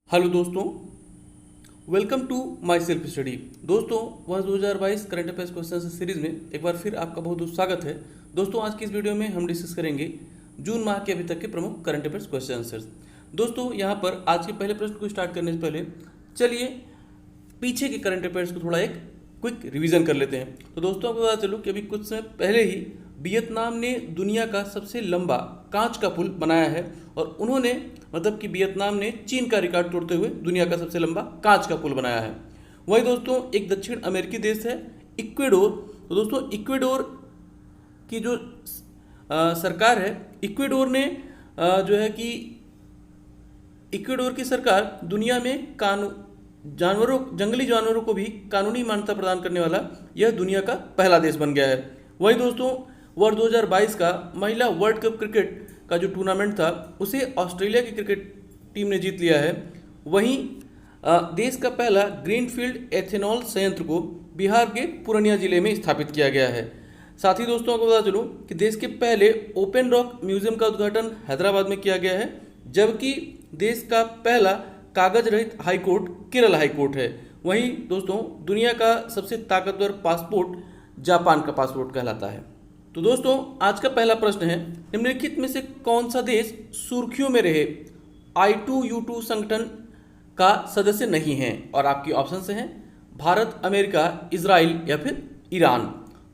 Hello दोस्तों, welcome to my self study. दोस्तों, वर्ष 2022 करंट अफेयर्स क्वेश्चन सीरीज में एक बार फिर आपका बहुत बहुत स्वागत है। दोस्तों, आज की इस वीडियो में हम डिस्कस करेंगे जून माह के अभी तक के प्रमुख करंट अफेयर्स क्वेश्चन आंसर्स। दोस्तों, यहाँ पर आज के पहले प्रश्न को स्टार्ट करने से पहले चलिए पीछे के करंट अफेयर्स को थोड़ा एक क्विक रिवीजन कर लेते हैं। तो दोस्तों, आपको पता चलो कि अभी कुछ समय पहले ही वियतनाम ने दुनिया का सबसे लंबा कांच का पुल बनाया है और उन्होंने मतलब कि वियतनाम ने चीन का रिकॉर्ड तोड़ते हुए दुनिया का सबसे लंबा कांच का पुल बनाया है। वही दोस्तों, एक दक्षिण अमेरिकी देश है इक्वेडोर। तो दोस्तों, इक्वेडोर की जो सरकार है, इक्वेडोर ने जो है कि इक्वेडोर की सरकार दुनिया में जंगली जानवरों को भी कानूनी मान्यता प्रदान करने वाला यह दुनिया का पहला देश बन गया है। वही दोस्तों, वर्ष 2022 का महिला वर्ल्ड कप क्रिकेट का जो टूर्नामेंट था उसे ऑस्ट्रेलिया की क्रिकेट टीम ने जीत लिया है। वहीं देश का पहला ग्रीनफील्ड एथेनॉल संयंत्र को बिहार के पूर्णिया जिले में स्थापित किया गया है। साथ ही दोस्तों, आपको बता चलूं कि देश के पहले ओपन रॉक म्यूजियम का उद्घाटन हैदराबाद में किया गया है, जबकि देश का पहला कागज रहित हाईकोर्ट केरल हाईकोर्ट है। वहीं दोस्तों, दुनिया का सबसे ताकतवर पासपोर्ट जापान का पासपोर्ट कहलाता है। तो दोस्तों, आज का पहला प्रश्न है, निम्नलिखित में से कौन सा देश सुर्खियों में रहे I2U2 संगठन का सदस्य नहीं है? और आपकी ऑप्शन से हैं भारत, अमेरिका, इजराइल या फिर ईरान।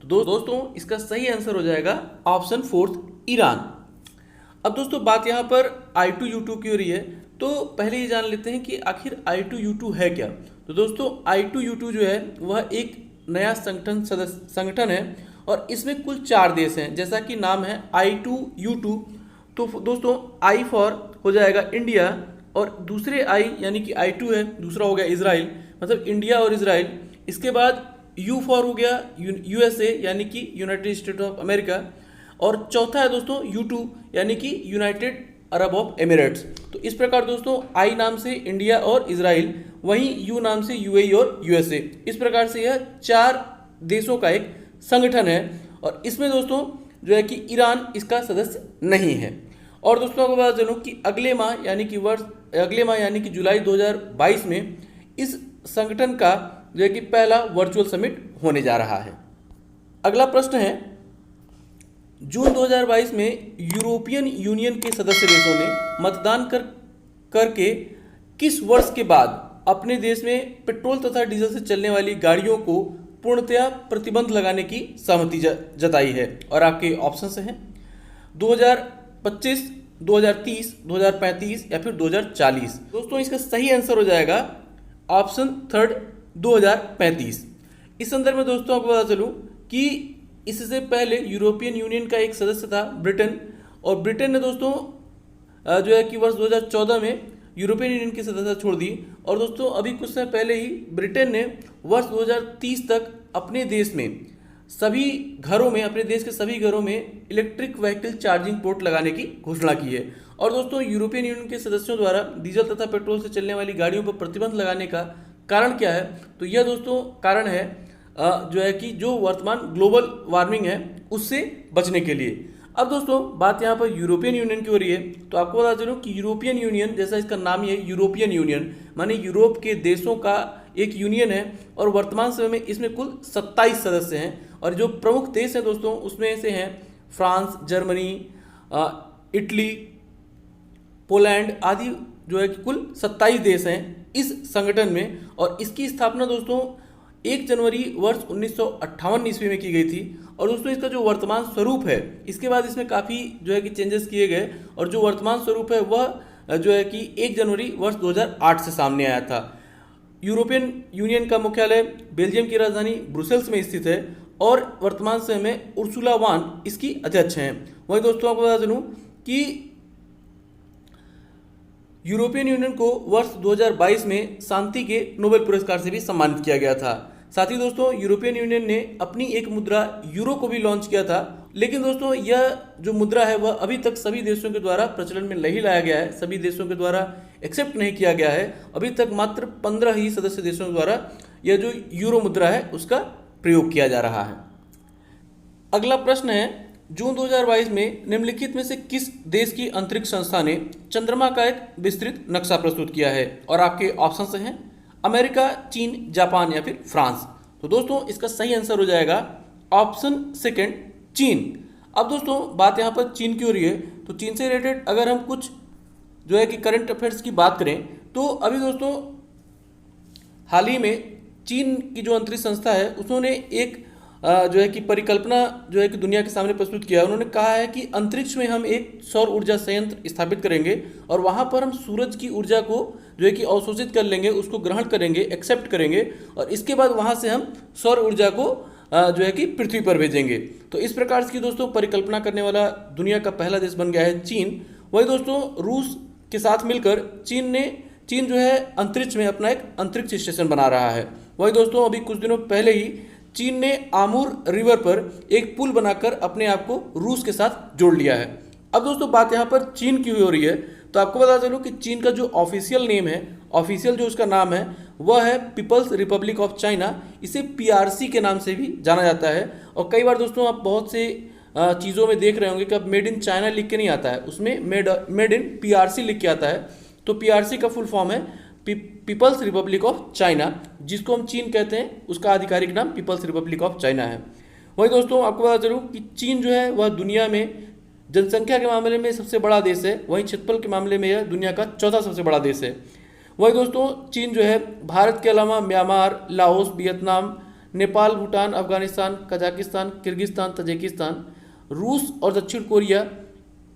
तो दोस्तों, इसका सही आंसर हो जाएगा ऑप्शन फोर्थ, ईरान। अब दोस्तों, बात यहाँ पर I2U2 की हो रही है, तो पहले ये जान लेते हैं कि आखिर I2U2 है क्या। तो दोस्तों, I2U2 जो है वह एक नया संगठन है और इसमें कुल 4 देश हैं, जैसा कि नाम है I2U2। तो दोस्तों, I फॉर हो जाएगा इंडिया और दूसरे I यानी कि I2 है, दूसरा हो गया इजराइल, मतलब इंडिया और इजराइल। इसके बाद U फॉर हो गया USA यानी कि यूनाइटेड स्टेट ऑफ अमेरिका, और चौथा है दोस्तों U2 यानी कि यूनाइटेड अरब ऑफ एमिरेट्स। तो इस प्रकार दोस्तों, I नाम से इंडिया और इजराइल, वहीं U नाम से UAE और USA। इस प्रकार से यह 4 देशों का एक संगठन है और इसमें दोस्तों जो है कि ईरान इसका सदस्य नहीं है। और दोस्तों, आपको बता चलूं कि अगले माह यानी कि जुलाई 2022 में इस संगठन का जो है कि पहला वर्चुअल समिट होने जा रहा है। अगला प्रश्न है, जून 2022 में यूरोपियन यूनियन के सदस्य देशों ने मतदान करके किस वर्ष के बाद अपने देश में पेट्रोल तथा डीजल से चलने वाली गाड़ियों को पूर्णतया प्रतिबंध लगाने की सहमति जताई है? और आपके ऑप्शन हैं 2025, 2030, 2035 या फिर 2040। दोस्तों, इसका सही आंसर हो जाएगा ऑप्शन थर्ड, 2035। इस संदर्भ में दोस्तों, आपको बता चलूं कि इससे पहले यूरोपियन यूनियन का एक सदस्य था ब्रिटेन, और ब्रिटेन ने दोस्तों जो है कि वर्ष 2014 में यूरोपियन यूनियन की सदस्यता छोड़ दी। और दोस्तों, अभी कुछ समय पहले ही ब्रिटेन ने वर्ष 2030 तक अपने देश में सभी घरों में, अपने देश के सभी घरों में इलेक्ट्रिक व्हीकल चार्जिंग पोर्ट लगाने की घोषणा की है। और दोस्तों, यूरोपियन यूनियन के सदस्यों द्वारा डीजल तथा पेट्रोल से चलने वाली गाड़ियों पर प्रतिबंध लगाने का कारण क्या है? तो यह दोस्तों कारण है जो है कि जो वर्तमान ग्लोबल वार्मिंग है उससे बचने के लिए। अब दोस्तों, बात यहाँ पर यूरोपियन यूनियन की हो रही है, तो आपको बता चलूं कि यूरोपियन यूनियन, जैसा इसका नाम ही है यूरोपियन यूनियन, माने यूरोप के देशों का एक यूनियन है और वर्तमान समय में इसमें कुल 27 सदस्य हैं। और जो प्रमुख देश हैं दोस्तों, उसमें से हैं फ्रांस, जर्मनी, इटली, पोलैंड आदि, जो है कि कुल 27 देश हैं इस संगठन में। और इसकी स्थापना दोस्तों 1 जनवरी वर्ष 1958 ईस्वी में की गई थी। और दोस्तों, इसका जो वर्तमान स्वरूप है, इसके बाद इसमें काफ़ी जो है कि चेंजेस किए गए, और जो वर्तमान स्वरूप है वह जो है कि 1 जनवरी वर्ष 2008 से सामने आया था। यूरोपियन यूनियन का मुख्यालय बेल्जियम की राजधानी ब्रुसेल्स में स्थित है और वर्तमान समय में उर्सुला वान इसकी अध्यक्ष हैं। वहीं दोस्तों, आपको बता दूं कि यूरोपियन यूनियन को वर्ष 2022 में शांति के नोबेल पुरस्कार से भी सम्मानित किया गया था। साथ ही दोस्तों, यूरोपियन यूनियन ने अपनी एक मुद्रा यूरो को भी लॉन्च किया था, लेकिन दोस्तों यह जो मुद्रा है वह अभी तक सभी देशों के द्वारा प्रचलन में नहीं लाया गया है, सभी देशों के द्वारा एक्सेप्ट नहीं किया गया है। अभी तक मात्र 15 ही सदस्य देशों द्वारा यह जो यूरो मुद्रा है उसका प्रयोग किया जा रहा है। अगला प्रश्न है, जून 2022 में निम्नलिखित में से किस देश की अंतरिक्ष संस्था ने चंद्रमा का एक विस्तृत नक्शा प्रस्तुत किया है? और आपके ऑप्शन हैं अमेरिका, चीन, जापान या फिर फ्रांस। तो दोस्तों इसका सही आंसर हो जाएगा ऑप्शन सेकंड, चीन। अब दोस्तों बात यहाँ पर चीन की हो रही है, तो चीन से रिलेटेड अगर हम कुछ जो है कि करंट अफेयर्स की बात करें तो अभी दोस्तों हाल ही में चीन की जो अंतरिक्ष संस्था है उन्होंने एक जो है कि परिकल्पना जो है कि दुनिया के सामने प्रस्तुत किया। उन्होंने कहा है कि अंतरिक्ष में हम एक सौर ऊर्जा संयंत्र स्थापित करेंगे और वहाँ पर हम सूरज की ऊर्जा को जो है कि अवशोषित कर लेंगे, उसको ग्रहण करेंगे, एक्सेप्ट करेंगे और इसके बाद वहाँ से हम सौर ऊर्जा को जो है कि पृथ्वी पर भेजेंगे। तो इस प्रकार की दोस्तों परिकल्पना करने वाला दुनिया का पहला देश बन गया है चीन। वही दोस्तों रूस के साथ मिलकर चीन जो है अंतरिक्ष में अपना एक अंतरिक्ष स्टेशन बना रहा है। वही दोस्तों अभी कुछ दिनों पहले ही चीन ने आमूर रिवर पर एक पुल बनाकर अपने आप को रूस के साथ जोड़ लिया है। अब दोस्तों बात यहाँ पर चीन की हो रही है, तो आपको बता चलूँ कि चीन का जो ऑफिशियल नेम है, ऑफिशियल जो उसका नाम है वह है पीपल्स रिपब्लिक ऑफ चाइना। इसे पीआरसी के नाम से भी जाना जाता है। और कई बार दोस्तों आप बहुत से चीज़ों में देख रहे होंगे कि अब मेड इन चाइना लिख के नहीं आता है, उसमें मेड इन पीआरसी लिख के आता है। तो पीआरसी का फुल फॉर्म है पीपल्स रिपब्लिक ऑफ चाइना, जिसको हम चीन कहते हैं, उसका आधिकारिक नाम पीपल्स रिपब्लिक ऑफ चाइना है। वही दोस्तों आपको बता चलूँ कि चीन जो है वह दुनिया में जनसंख्या के मामले में सबसे बड़ा देश है, वहीं क्षेत्रफल के मामले में यह दुनिया का चौथा सबसे बड़ा देश है। वही दोस्तों चीन जो है भारत के अलावा Myanmar, Laos, Vietnam, Nepal, Bhutan, Afghanistan, Kazakhstan, Kyrgyzstan, Tajikistan, रूस और दक्षिण कोरिया,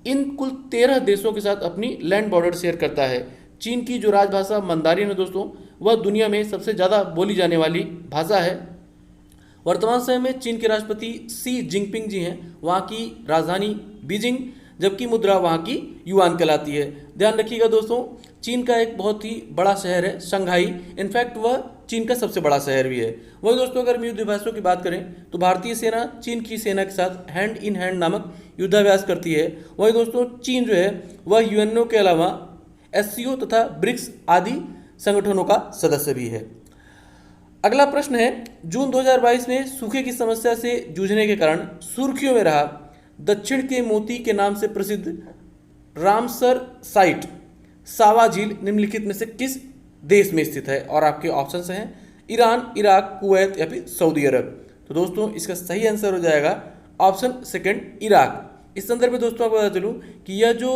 इन कुल 13 देशों के साथ अपनी लैंड बॉर्डर शेयर करता है। चीन की जो राजभाषा मंदारिन है दोस्तों, वह दुनिया में सबसे ज़्यादा बोली जाने वाली भाषा है। वर्तमान समय में चीन के राष्ट्रपति शी जिनपिंग जी हैं, वहाँ की राजधानी बीजिंग, जबकि मुद्रा वहाँ की युआन कहलाती है। ध्यान रखिएगा दोस्तों, चीन का एक बहुत ही बड़ा शहर है शंघाई, इनफैक्ट वह चीन का सबसे बड़ा शहर भी है। वही दोस्तों अगर हम युद्धाभ्यासों की बात करें तो भारतीय सेना चीन की सेना के साथ हैंड इन हैंड नामक युद्धाभ्यास करती है। वही दोस्तों चीन जो है वह यूएनओ के अलावा एससीओ तथा ब्रिक्स आदि संगठनों का सदस्य भी है। अगला प्रश्न है, जून 2022 में सूखे की समस्या से जूझने के कारण सुर्खियों में रहा दक्षिण के मोती के नाम से प्रसिद्ध रामसर साइट सावा झील निम्नलिखित में से किस देश में स्थित है? और आपके ऑप्शन हैं ईरान, इराक, कुवैत या फिर सऊदी अरब। तो दोस्तों इसका सही आंसर हो जाएगा ऑप्शन सेकंड, इराक। इस संदर्भ में दोस्तों आपको बता चलूँ कि यह जो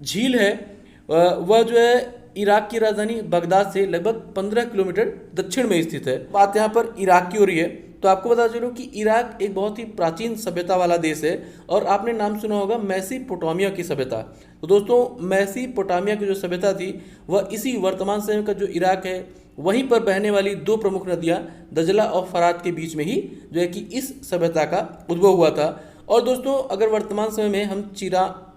झील है वह जो है इराक की राजधानी बगदाद से लगभग 15 किलोमीटर दक्षिण में स्थित है। बात यहाँ पर इराक की हो रही है, तो आपको बता चलूँ कि इराक एक बहुत ही प्राचीन सभ्यता वाला देश है और आपने नाम सुना होगा मेसोपोटामिया की सभ्यता। तो दोस्तों मेसोपोटामिया की जो सभ्यता थी वह इसी वर्तमान समय का जो इराक है वहीं पर बहने वाली दो प्रमुख नदियाँ दजला और फरात के बीच में ही जो है कि इस सभ्यता का उद्भव हुआ था। और दोस्तों अगर वर्तमान समय में हम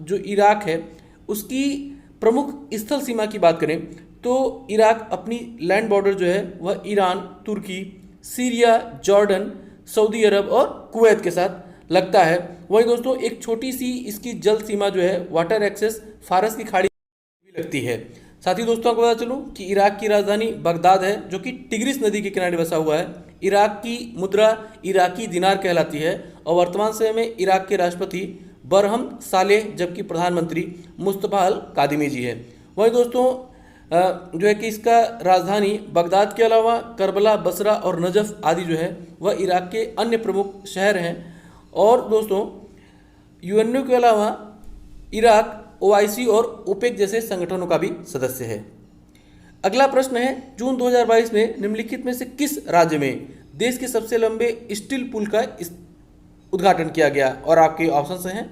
जो इराक है उसकी प्रमुख स्थल सीमा की बात करें तो इराक अपनी लैंड बॉर्डर जो है वह ईरान, तुर्की, सीरिया, जॉर्डन, सऊदी अरब और कुवैत के साथ लगता है। वहीं दोस्तों एक छोटी सी इसकी जल सीमा जो है वाटर एक्सेस फारस की खाड़ी भी लगती है। साथ ही दोस्तों आपको बता चलूँ कि इराक की राजधानी बगदाद है जो कि टिग्रिस नदी के किनारे बसा हुआ है। इराक की मुद्रा इराकी दिनार कहलाती है और वर्तमान समय में इराक के राष्ट्रपति बरहम सालेह जबकि प्रधानमंत्री मुस्तफा अल कादिमी जी है। वहीं दोस्तों जो है कि इसका राजधानी बगदाद के अलावा करबला, बसरा और नजफ आदि जो है वह इराक के अन्य प्रमुख शहर हैं। और दोस्तों यूएनओ के अलावा इराक ओआईसी और ओपेक जैसे संगठनों का भी सदस्य है। अगला प्रश्न है, जून 2022 में निम्नलिखित में से किस राज्य में देश के सबसे लंबे स्टील पुल का उद्घाटन किया गया? और आपके ऑप्शन हैं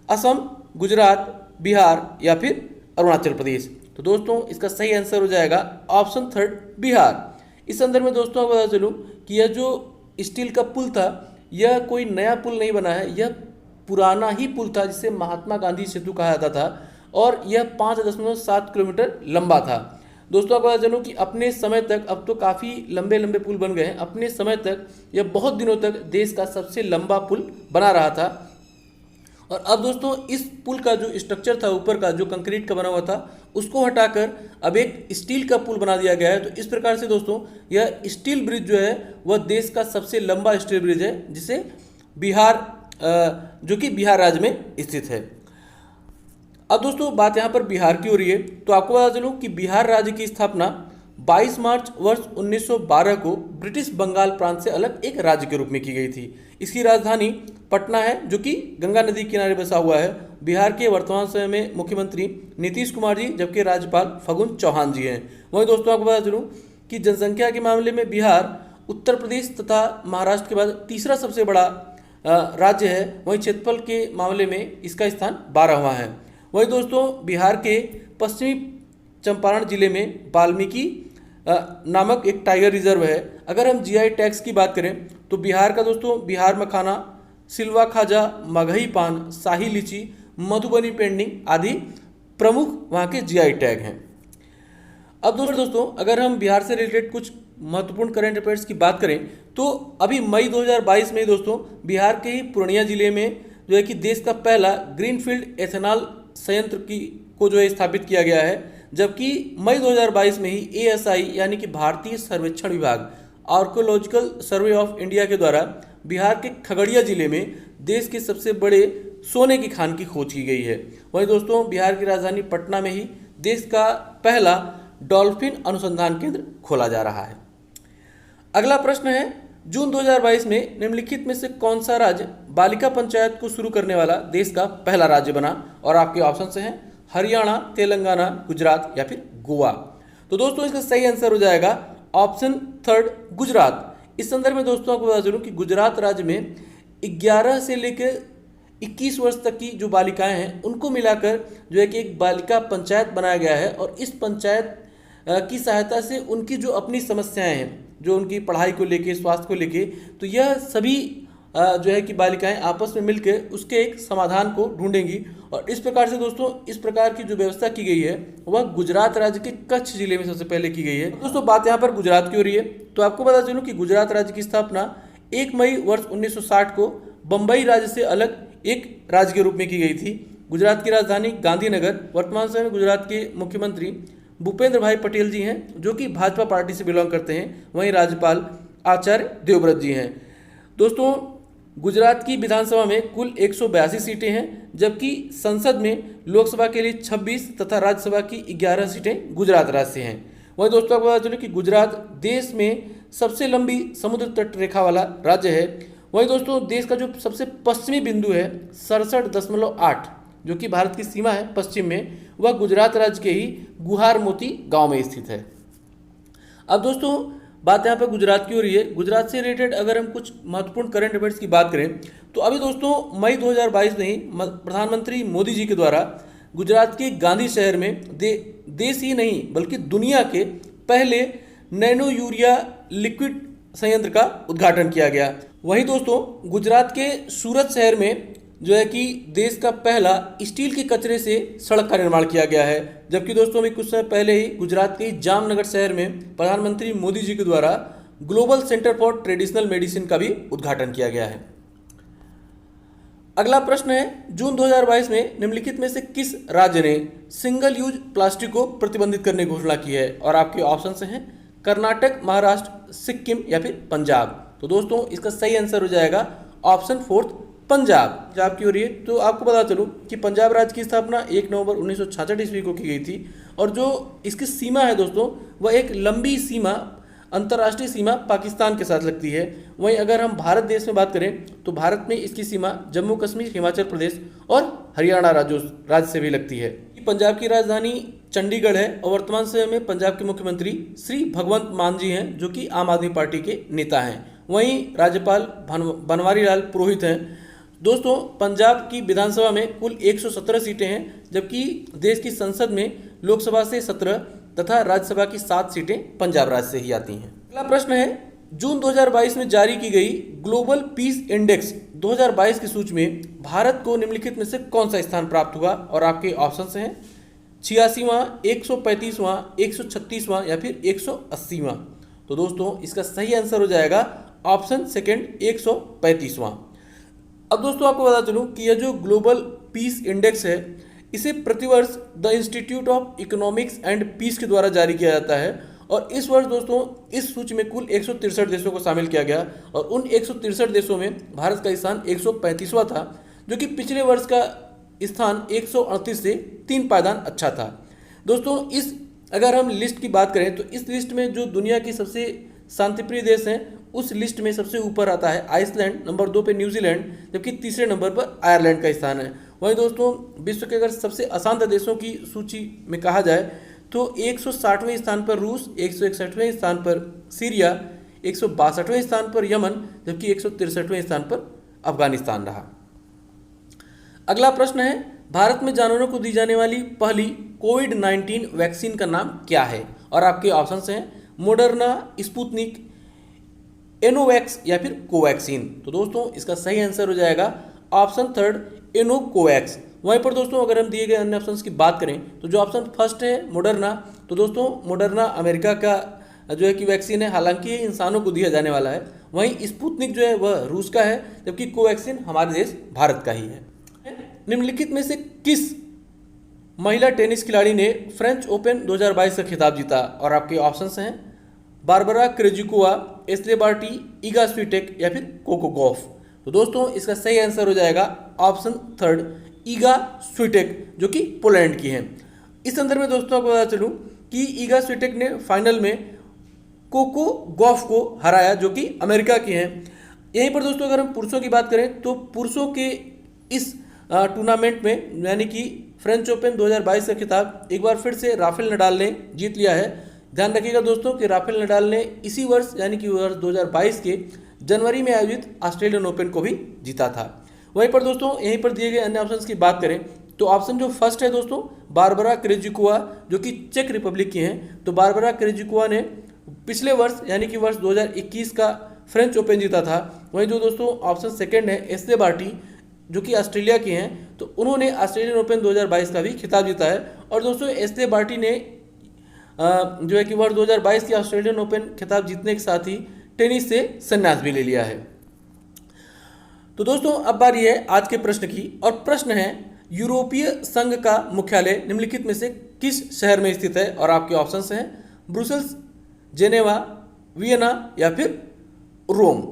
असम, गुजरात, बिहार या फिर अरुणाचल प्रदेश। तो दोस्तों इसका सही आंसर हो जाएगा ऑप्शन थर्ड, बिहार। इस संदर्भ में दोस्तों आपको बता चलूँ कि यह जो स्टील का पुल था यह कोई नया पुल नहीं बना है, यह पुराना ही पुल था जिसे महात्मा गांधी सेतु कहा जाता था और यह 5.7 किलोमीटर लंबा था। दोस्तों आपको बता चलूँ कि अपने समय तक, अब तो काफ़ी लंबे लंबे पुल बन गए हैं, अपने समय तक यह बहुत दिनों तक देश का सबसे लंबा पुल बना रहा था। और अब दोस्तों इस पुल का जो स्ट्रक्चर था ऊपर का जो कंक्रीट का बना हुआ था उसको हटाकर अब एक स्टील का पुल बना दिया गया है। तो इस प्रकार से दोस्तों यह स्टील ब्रिज जो है वह देश का सबसे लंबा स्टील ब्रिज है जिसे बिहार जो कि बिहार राज्य में स्थित है। अब दोस्तों बात यहाँ पर बिहार की हो रही है, तो आपको बता चलूं कि बिहार राज्य की स्थापना 22 मार्च वर्ष 1912 को ब्रिटिश बंगाल प्रांत से अलग एक राज्य के रूप में की गई थी। इसकी राजधानी पटना है, जो कि गंगा नदी के किनारे बसा हुआ है। बिहार के वर्तमान समय में मुख्यमंत्री नीतीश कुमार जी, जबकि राज्यपाल फगुन चौहान जी हैं। वहीं दोस्तों आपको बता चलूँ कि जनसंख्या के मामले में बिहार उत्तर प्रदेश तथा महाराष्ट्र के बाद तीसरा सबसे बड़ा राज्य है। वहीं क्षेत्रफल के मामले में इसका स्थान 12वां है। वहीं दोस्तों बिहार के पश्चिमी चंपारण जिले में वाल्मीकि नामक एक टाइगर रिजर्व है। अगर हम जीआई टैग्स की बात करें तो बिहार का दोस्तों बिहार मखाना, सिलवा खाजा, मगही पान, शाही लीची, मधुबनी पेंटिंग आदि प्रमुख वहाँ के जीआई टैग हैं। अब दोस्तों अगर हम बिहार से रिलेटेड कुछ महत्वपूर्ण करंट अफेयर्स की बात करें तो अभी मई 2022 में दोस्तों बिहार के ही पूर्णिया जिले में जो है कि देश का पहला ग्रीनफील्ड एथेनॉल संयंत्र को जो है स्थापित किया गया है। जबकि मई 2022 में ही ASI यानी कि भारतीय सर्वेक्षण विभाग, आर्कोलॉजिकल सर्वे ऑफ इंडिया के द्वारा बिहार के खगड़िया जिले में देश के सबसे बड़े सोने की खान की खोज की गई है। वहीं दोस्तों बिहार की राजधानी पटना में ही देश का पहला डॉल्फिन अनुसंधान केंद्र खोला जा रहा है। अगला प्रश्न है, जून 2022 में निम्नलिखित में से कौन सा राज्य बालिका पंचायत को शुरू करने वाला देश का पहला राज्य बना? और आपके ऑप्शन से हैं हरियाणा, तेलंगाना, गुजरात या फिर गोवा। तो दोस्तों इसका सही आंसर हो जाएगा ऑप्शन थर्ड, गुजरात। इस संदर्भ में दोस्तों आपको बता चलूं कि गुजरात राज्य में 11 से लेकर 21 वर्ष तक की जो बालिकाएं हैं उनको मिलाकर जो है कि एक बालिका पंचायत बनाया गया है। और इस पंचायत की सहायता से उनकी जो अपनी समस्याएं हैं, जो उनकी पढ़ाई को लेके, स्वास्थ्य को लेके, तो यह सभी जो है कि बालिकाएं आपस में मिलकर उसके एक समाधान को ढूंढेंगी। और इस प्रकार से दोस्तों इस प्रकार की जो व्यवस्था की गई है वह गुजरात राज्य के कच्छ जिले में सबसे पहले की गई है। दोस्तों बात यहाँ पर गुजरात की हो रही है, तो आपको पता चलूं कि गुजरात राज्य की स्थापना 1 मई वर्ष 1960 को बम्बई राज्य से अलग एक राज्य के रूप में की गई थी। गुजरात की राजधानी गांधीनगर। वर्तमान समय में गुजरात के मुख्यमंत्री भूपेंद्र भाई पटेल जी हैं, जो कि भाजपा पार्टी से बिलोंग करते हैं। वहीं राज्यपाल आचार्य देवव्रत जी हैं। दोस्तों गुजरात की विधानसभा में कुल 182 सीटें हैं, जबकि संसद में लोकसभा के लिए 26 तथा राज्यसभा की 11 सीटें गुजरात राज्य से हैं। वहीं दोस्तों आपको पता चले कि गुजरात देश में सबसे लंबी समुद्र तट रेखा वाला राज्य है। वहीं दोस्तों देश का जो सबसे पश्चिमी बिंदु है 67.8, जो कि भारत की सीमा है पश्चिम में, वह गुजरात राज्य के ही गुहार मोती गांव में स्थित है। अब दोस्तों बात यहाँ पे गुजरात की हो रही है। गुजरात से रिलेटेड अगर हम कुछ महत्वपूर्ण करंट अफेयर्स की बात करें तो अभी दोस्तों मई 2022 में ही प्रधानमंत्री मोदी जी के द्वारा गुजरात के गांधी शहर में देश ही नहीं बल्कि दुनिया के पहले नैनो यूरिया लिक्विड संयंत्र का उद्घाटन किया गया। वहीं दोस्तों गुजरात के सूरत शहर में जो है कि देश का पहला स्टील के कचरे से सड़क का निर्माण किया गया है। जबकि दोस्तों अभी कुछ समय पहले ही गुजरात के जामनगर शहर में प्रधानमंत्री मोदी जी के द्वारा global centre for traditional medicine का भी उद्घाटन किया गया है। अगला प्रश्न है, जून 2022 में निम्नलिखित में से किस राज्य ने सिंगल यूज प्लास्टिक को प्रतिबंधित करने की घोषणा की है? और आपके ऑप्शन से हैं कर्नाटक, महाराष्ट्र, सिक्किम या फिर पंजाब। तो दोस्तों इसका सही आंसर हो जाएगा ऑप्शन फोर्थ, पंजाब की हो रही है। तो आपको बता चलूं कि पंजाब राज्य की स्थापना 1 नवंबर 1966 ईस्वी को की गई थी। और जो इसकी सीमा है दोस्तों वह एक लंबी सीमा, अंतर्राष्ट्रीय सीमा पाकिस्तान के साथ लगती है। वहीं अगर हम भारत देश में बात करें तो भारत में इसकी सीमा जम्मू कश्मीर, हिमाचल प्रदेश और हरियाणा राज्य से भी लगती है। पंजाब की राजधानी चंडीगढ़ है और वर्तमान समय में पंजाब के मुख्यमंत्री श्री भगवंत मान जी हैं, जो कि आम आदमी पार्टी के नेता हैं। वहीं राज्यपाल बनवारी लाल पुरोहित हैं। दोस्तों पंजाब की विधानसभा में कुल 117 सीटें हैं, जबकि देश की संसद में लोकसभा से 17 तथा राज्यसभा की 7 सीटें पंजाब राज्य से ही आती हैं। अगला प्रश्न है, जून 2022 में जारी की गई ग्लोबल पीस इंडेक्स 2022 की सूची में भारत को निम्नलिखित में से कौन सा स्थान प्राप्त हुआ? और आपके ऑप्शन हैं 86वां, 135वां, 136वां या फिर 180वां। तो दोस्तों इसका सही आंसर हो जाएगा ऑप्शन सेकंड, 135वां। अब दोस्तों आपको बता चलूं कि यह जो ग्लोबल पीस इंडेक्स है इसे प्रतिवर्ष the institute of economics and peace के द्वारा जारी किया जाता है। और इस वर्ष दोस्तों इस सूची में कुल 163 देशों को शामिल किया गया और उन 163 देशों में भारत का स्थान 135वां था, जो कि पिछले वर्ष का स्थान 138 से 3 पायदान अच्छा था। दोस्तों इस अगर हम लिस्ट की बात करें तो इस लिस्ट में जो दुनिया की सबसे शांतिप्रिय देश हैं उस लिस्ट में सबसे ऊपर आता है आइसलैंड, नंबर 2 पे न्यूजीलैंड, जबकि तीसरे नंबर पर आयरलैंड का स्थान है। वहीं दोस्तों विश्व के अगर सबसे अशांत देशों की सूची में कहा जाए तो 160वें स्थान पर रूस, 161वें स्थान पर सीरिया, 162वें स्थान पर यमन, जबकि 163वें स्थान पर अफगानिस्तान रहा। अगला प्रश्न है, भारत में जानवरों को दी जाने वाली पहली कोविड-19 वैक्सीन का नाम क्या है? और आपके ऑप्शंस हैं मोडर्ना, स्पुतनिक, एनोवैक्स या फिर कोवैक्सीन। तो दोस्तों इसका सही आंसर हो जाएगा ऑप्शन थर्ड, एनोकोवैक्स। वहीं पर दोस्तों अगर हम दिए गए अन्य ऑप्शंस की बात करें तो जो ऑप्शन फर्स्ट है मोडर्ना, तो दोस्तों मोडर्ना अमेरिका का जो है कि वैक्सीन है, हालांकि ये इंसानों को दिया जाने वाला है। वहीं स्पुतनिक जो है वह रूस का है, जबकि कोवैक्सीन हमारे देश भारत का ही है। निम्नलिखित में से किस महिला टेनिस खिलाड़ी ने फ्रेंच ओपन 2022 का खिताब जीता? और आपके ऑप्शंस हैं Barbara Krejcikova, Ashleigh Barty, Iga Swiatek या फिर कोको गॉफ। तो दोस्तों इसका सही आंसर हो जाएगा ऑप्शन थर्ड, ईगा स्विटेक, जो कि पोलैंड की हैं। इस संदर्भ में दोस्तों आपको बता चलूं कि ईगा स्विटेक ने फाइनल में कोको गॉफ को हराया, जो कि अमेरिका की हैं। यहीं पर दोस्तों अगर हम पुरुषों की बात करें तो पुरुषों के इस टूर्नामेंट में यानी कि फ्रेंच ओपन 2022 का खिताब एक बार फिर से राफेल नडाल ने जीत लिया है। ध्यान रखिएगा दोस्तों कि राफेल नडाल ने इसी वर्ष यानी कि वर्ष 2022 के जनवरी में आयोजित ऑस्ट्रेलियन ओपन को भी जीता था। वहीं पर दोस्तों यहीं पर दिए गए अन्य ऑप्शंस की बात करें तो ऑप्शन जो फर्स्ट है दोस्तों बारबरा क्रेजिकोवा, जो कि चेक रिपब्लिक की हैं। तो बारबरा क्रेजिकोवा ने पिछले वर्ष यानी कि वर्ष 2021 का फ्रेंच ओपन जीता था। वहीं जो दोस्तों ऑप्शन सेकेंड है एस्ले बार्टी, जो कि ऑस्ट्रेलिया के हैं, तो उन्होंने ऑस्ट्रेलियन ओपन 2022 का भी खिताब जीता है। और दोस्तों एस्ले बार्टी ने जो है कि वर्ष 2022 के ऑस्ट्रेलियन ओपन खिताब जीतने के साथ ही टेनिस से संन्यास भी ले लिया है। तो दोस्तों अब बारी है आज के प्रश्न की, और प्रश्न है यूरोपीय संघ का मुख्यालय निम्नलिखित में से किस शहर में स्थित है? और आपके ऑप्शंस हैं ब्रुसेल्स, जेनेवा, वियना या फिर रोम।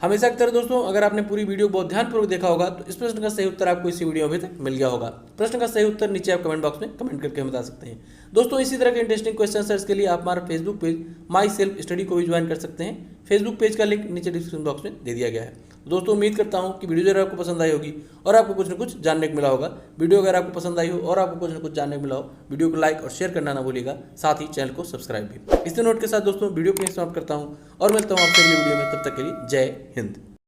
हमेशा की तरह दोस्तों अगर आपने पूरी वीडियो बहुत ध्यानपूर्वक देखा होगा तो इस प्रश्न का सही उत्तर आपको इसी वीडियो में तक मिल गया होगा। प्रश्न का सही उत्तर नीचे आप कमेंट बॉक्स में कमेंट करके हम बता सकते हैं। दोस्तों इसी तरह के इंटरेस्टिंग क्वेश्चन आंसर्स के लिए आप हमारा Facebook page my self study को भी ज्वाइन कर सकते हैं। फेसबुक पेज का लिंक नीचे डिस्क्रिप्शन बॉक्स में दे दिया गया है। दोस्तों उम्मीद करता हूं कि वीडियो जरूर आपको पसंद आई होगी और आपको कुछ न कुछ जानने को मिला होगा। वीडियो अगर आपको पसंद आई हो और आपको कुछ न कुछ जानने को मिला हो, वीडियो को लाइक और शेयर करना ना भूलिएगा, साथ ही चैनल को सब्सक्राइब भी। इस नोट के साथ दोस्तों वीडियो को समाप्त करता हूं और मिलता हूं आपसे अगली वीडियो में। तब तक के लिए जय हिंद।